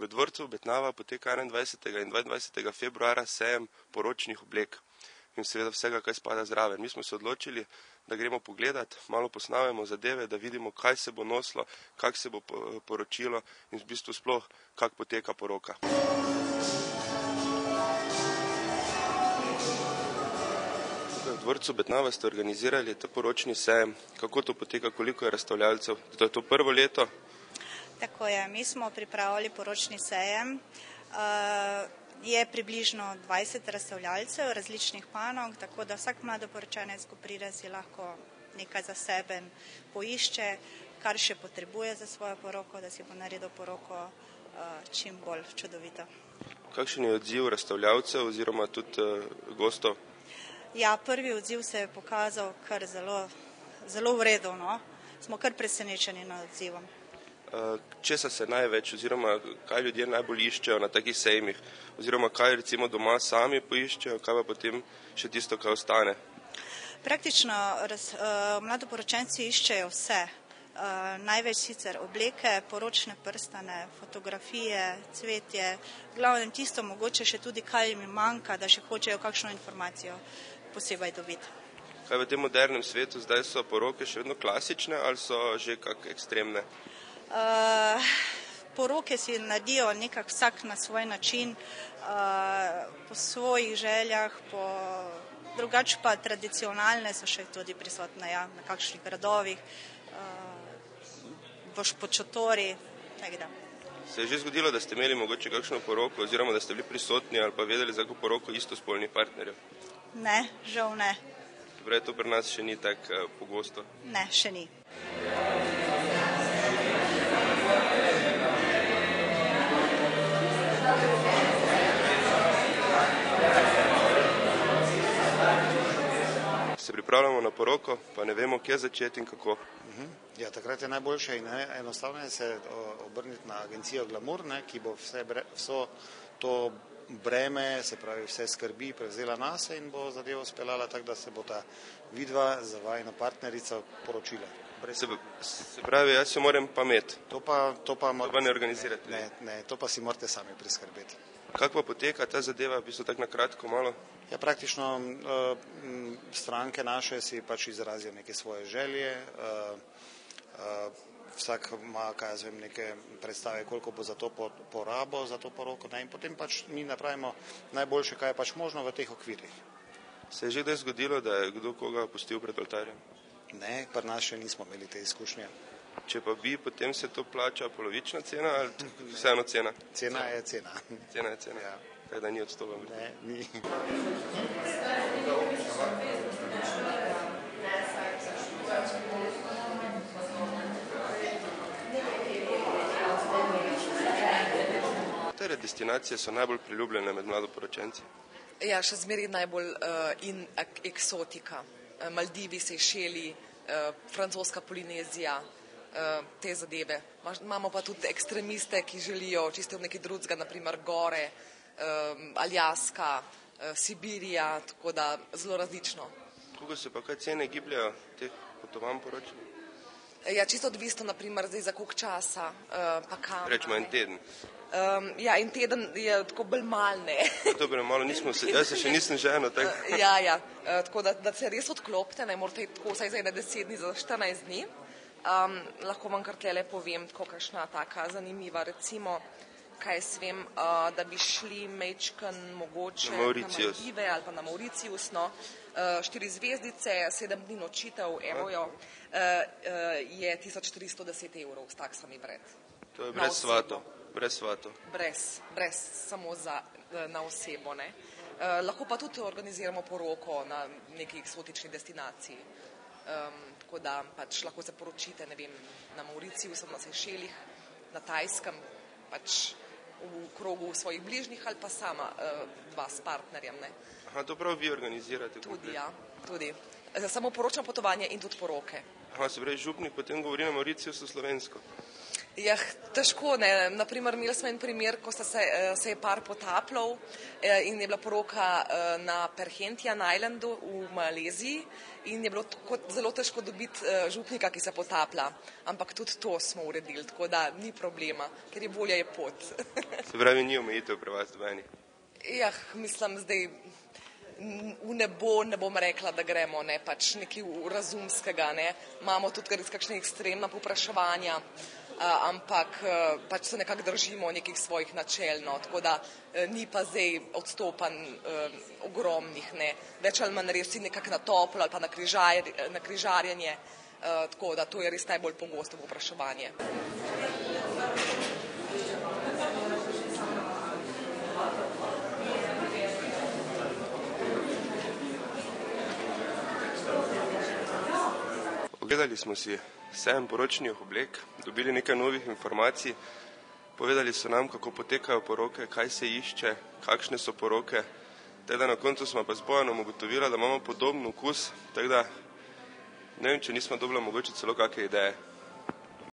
V dvorcu Betnava poteka 21. in 22. februarja sejem poročnih oblek in seveda vsega, kaj spada zraven. Mi smo se odločili, da gremo pogledat, malo posnavemo zadeve, da vidimo, kaj se bo nosilo, kak se bo poročilo in v bistvu sploh, kak poteka poroka. V dvorcu Betnava ste organizirali ta poročni sejem. Kako to poteka, koliko je razstavljalcev? To je to prvo leto? Tako je, mi smo pripravili poročni sejem. Je približno 20 razstavljalcev različnih panog, tako da vsak mladoporočenec, ko pride, si lahko nekaj za sebe poišče, kar še potrebuje za svojo poroko, da si bo naredil poroko čim bolj čudovito. Kakšen je odziv razstavljalcev oziroma tudi gostov? Ja, prvi odziv se je pokazal kar zelo v redu, no. Smo kar presenečeni nad odzivom. Česa se največ oziroma kaj ljudje najbolj iščejo na takih sejmih oziroma kaj recimo doma sami poiščejo, kaj pa potem še tisto, kaj ostane? Praktično mladoporočenci iščejo vse. Največ sicer obleke, poročne prstane, fotografije, cvetje, glavnem tisto mogoče še tudi kaj jim manjka, da še hočejo kakšno informacijo posebej dobiti. Kaj v tem modernem svetu zdaj so poroke še vedno klasične ali so že kak ekstremne? Poroke si naredijo nekak vsak na svoj način, po svojih željah, drugače pa tradicionalne so še tudi prisotne, ja, na kakšnih gradovih, v špočotori, tako da. Se je že zgodilo, da ste imeli mogoče kakšno poroko oziroma da ste bili prisotni ali pa vedeli za kako poroko istospolnih partnerjev? Ne, žal ne. Torej, to pri nas še ni tako pogosto? Ne, še ni. Se pripravljamo na poroko, pa ne vemo, kje začeti in kako. Ja, takrat je najboljše in enostavno se obrniti na agencijo Glamour, ki bo vso to breme, se pravi vse skrbi, prevzela nase in bo zadevo speljala tako, da se bo ta vidva za vajina partnerica poročila. Se pravi, jaz se moram pa imeti. To pa ne organizirati. Ne, to pa si morate sami priskrbeti. Kako pa poteka ta zadeva, v bistvu tako na kratko malo? Ja, praktično stranke naše si pač izrazijo neke svoje želje, vsak ima, kaj jaz vem, neke predstave, koliko bo za to porabo, za to poroko, in potem pač mi napravimo najboljše, kaj je pač možno v teh okvirih. Se je že kdaj zgodilo, da je kdo koga pustil pred oltarjem? Ne, pri nas še nismo imeli te izkušnje. Če pa bi, potem se to plača polovična cena ali vseeno cena? Cena je cena. Cena je cena, ja. Tako da ni odstopa. Ne, ni. Katere destinacije so najbolj priljubljene med mladoporočenci? Ja, še zmeraj najbolj in eksotika. Maldivi, Sejšeli, francoska Polinezija, te zadeve. Imamo pa tudi ekstremiste, ki želijo čisto nekaj drugega, naprimer gore, Aljaska, Sibirija, tako da zelo različno. Koliko se pa kaj cene gibljajo teh potovanj poročnih? Ja, čisto odvisno, naprimer, zdaj za koliko časa, pa kam. Rečemo en teden. Ja, en teden je tako bolj mal, ne. Dobro, malo jaz se še nisem ženil, tako. Ja, tako da se res odklopite, ne morate tako vsaj za 10 dni, za 14 dni. Lahko vam kar tlele povem, tako kakšna taka zanimiva, recimo, kaj svem, da bi šli mečken mogoče na Maldive ali pa na Mauricius, 4 zvezdice, 7 dni nočitev, evo jo, je 1410 €, s taksami vred. To je brez svatov? Brez svatov? Brez, samo na osebo, ne. Lahko pa tudi organiziramo poroko na neki eksotični destinaciji. Tako da pač lahko se poročite, ne vem, na Mauriciusu, na Sejšelih, na Tajskem, pač v krogu svojih bližnjih ali pa sama dva s partnerjem, ne. Aha, to prav vi organizirate? Tudi, ja, tudi. Samo poročno potovanje in tudi poroke. Aha, se pravi, župnik potem govori na Mauriciusu slovensko? Ja, težko ne. Naprimer, imeli smo en primer, ko se je par potapljal in je bila poroka na Perhentian Islandu v Maleziji in je bilo zelo težko dobiti župnika, ki se potaplja. Ampak tudi to smo uredili, tako da ni problema, ker je volja je pot. Se pravi, ni omejitev pri vas dvajni? Ja, mislim, zdaj v nebo ne bom rekla, da gremo, ne, pač nekaj razumskega, ne. Imamo tudi kakšne ekstremna povpraševanja, ampak pač se nekako držimo nekih svojih načel, no, tako da ni pa zdaj odstopanj ogromnih, ne. Več ali manj res si nekako na toplo ali pa na križarjenje, tako da to je res najbolj pogosto povpraševanje. Ogledali smo si sejem poročnih oblek, dobili nekaj novih informacij, povedali so nam, kako potekajo poroke, kaj se išče, kakšne so poroke, tako da na koncu smo pa z Bojanom ugotovili, da imamo podoben okus, tako da ne vem, če nismo dobili mogoče celo kakšne ideje.